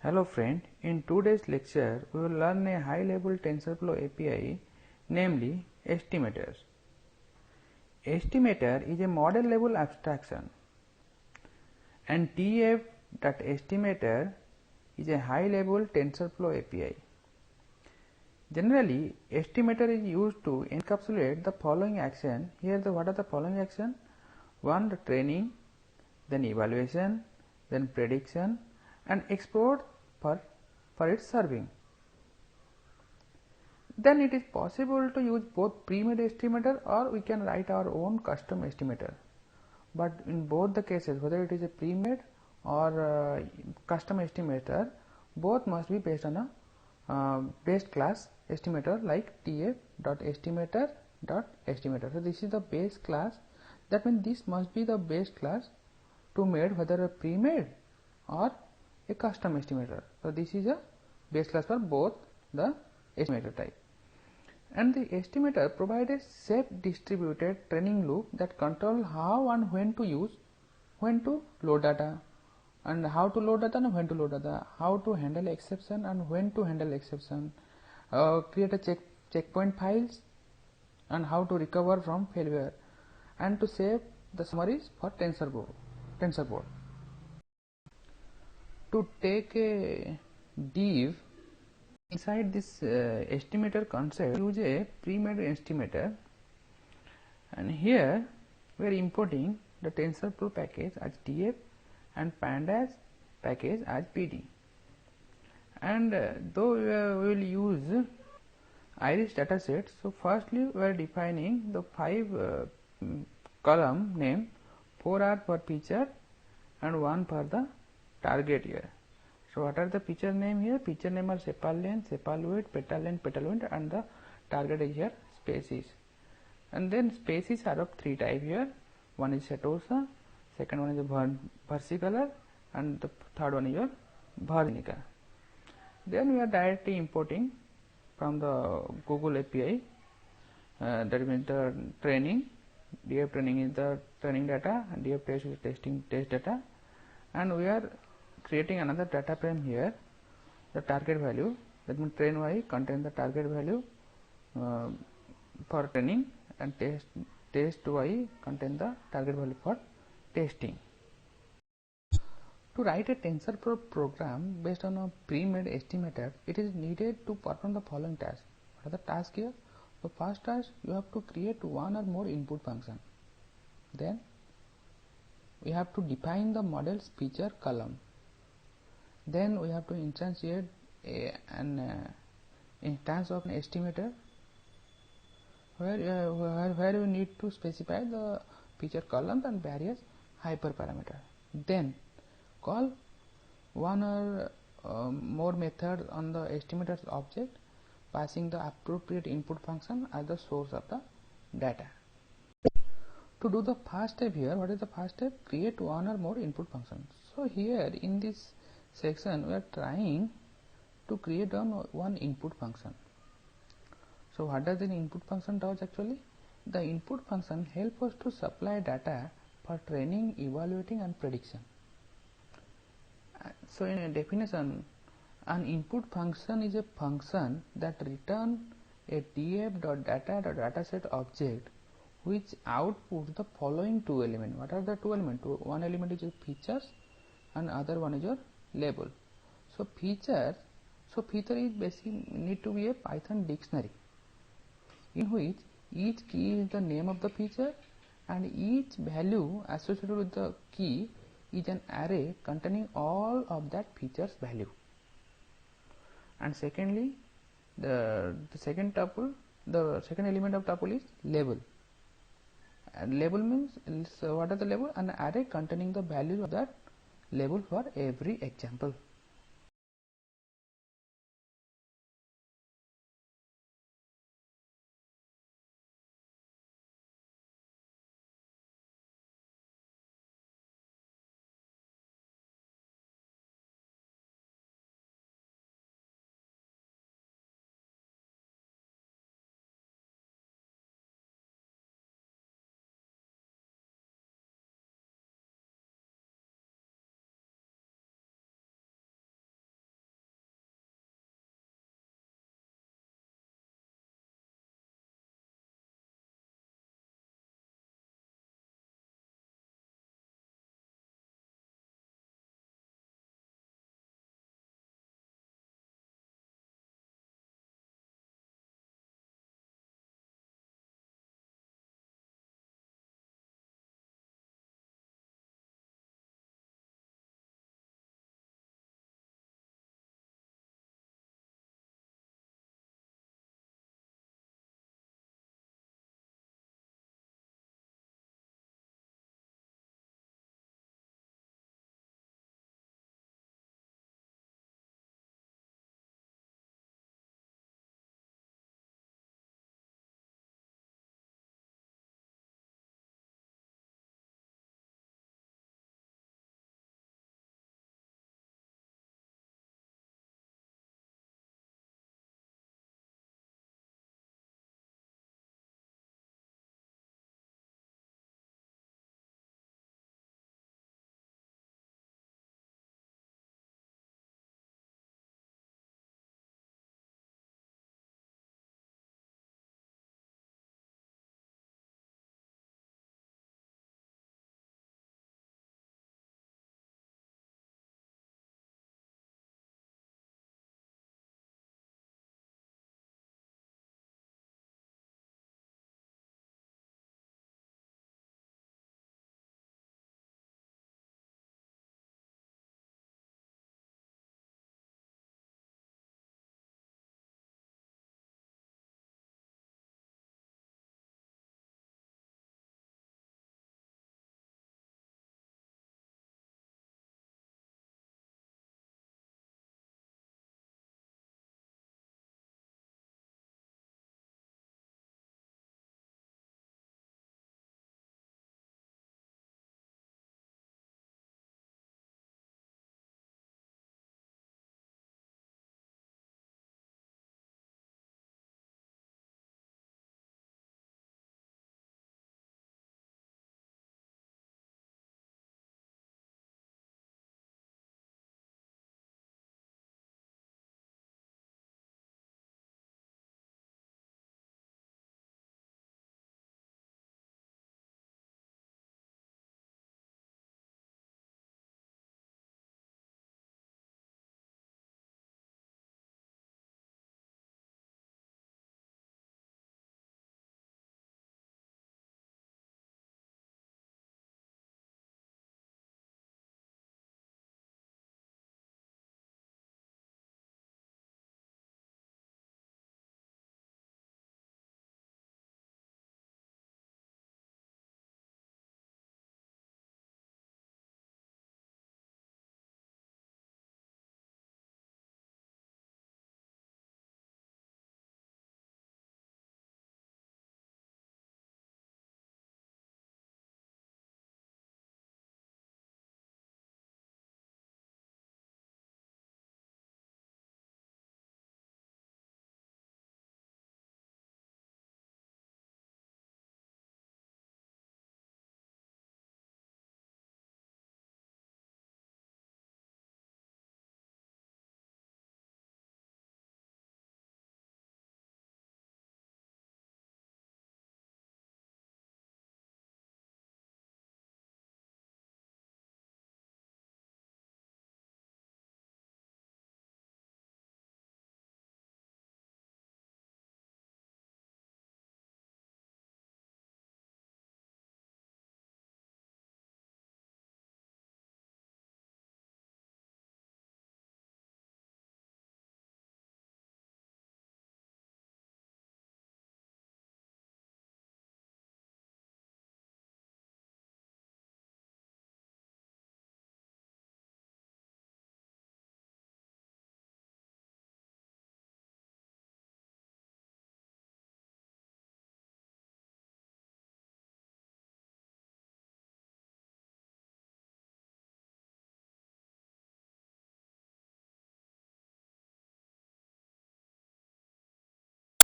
Hello friend, in today's lecture we will learn a high level TensorFlow API, namely estimators. Estimator is a model level abstraction and TF.estimator is a high level TensorFlow API. Generally, estimator is used to encapsulate the following action. Here what are the following action? One, the training, then evaluation, then prediction and export for its serving. Then it is possible to use both pre-made estimator or we can write our own custom estimator. But in both the cases, whether it is a pre-made or custom estimator, both must be based on a base class estimator like tf.estimator.estimator. So this is the base class. That means this must be the base class to made whether a pre-made or a custom estimator. So this is a base class for both the estimator type. And the estimator provides a safe distributed training loop that control how and when to load data, and how to load data and when to load data, how to handle exception and when to handle exception, create a checkpoint files and how to recover from failure, and to save the summaries for TensorBoard. To take a div inside this estimator concept, use a pre-made estimator, and here we are importing the TensorFlow package as tf and pandas package as pd. And though we will use iris dataset, so firstly we are defining the 5 column name, 4 are for feature and 1 for the target here. So what are the feature name here? Feature name are sepal length, sepal width, petal length, and the target is here species. And then species are of 3 type here. One is setosa, second one is a versicolor, and the third one is your virginica. Then we are directly importing from the Google API. That means the training. DF training is the training data, and DF test is testing test data, and we are creating another data frame here, the target value. That means train y contain the target value for training, and test y contain the target value for testing. To write a TensorFlow program based on a pre-made estimator, it is needed to perform the following tasks. What are the tasks here? The first task, you have to create one or more input function. Then we have to define the model's feature column. Then we have to instantiate an instance of an estimator where you need to specify the feature columns and various hyperparameters. Then call one or more methods on the estimator's object, passing the appropriate input function as the source of the data. To do the first step here, what is the first step? Create one or more input functions. So here in this section we are trying to create one input function. So what does an input function does actually? The input function helps us to supply data for training, evaluating and prediction. So in a definition, an input function is a function that returns a tf.data.dataset object which outputs the following 2 elements. What are the 2 elements? One element is your features and other one is your label. So feature is basically need to be a Python dictionary in which each key is the name of the feature and each value associated with the key is an array containing all of that feature's value. And secondly, the second element of tuple is label. And label means, what are the label? An array containing the value of that label for every example.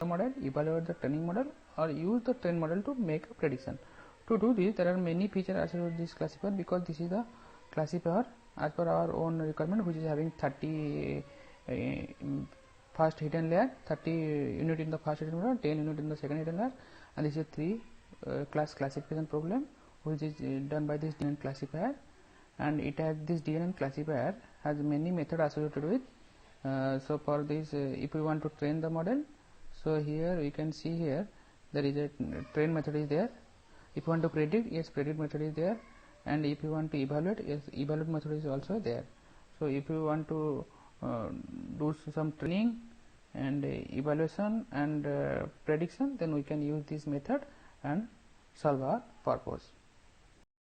the model, evaluate the training model, or use the train model to make a prediction. To do this, there are many features associated with this classifier, because this is the classifier as per our own requirement, which is having 30 first hidden layer, 30 unit in the first hidden layer, 10 unit in the second hidden layer, and this is a 3 class classification problem which is done by this DNN classifier, and it has this DNN classifier has many methods associated with. So for this, if we want to train the model, so here you can see here there is a train method is there. If you want to predict, yes, predict method is there, and if you want to evaluate, yes, evaluate method is also there. So if you want to do some training and evaluation and prediction, then we can use this method and solve our purpose.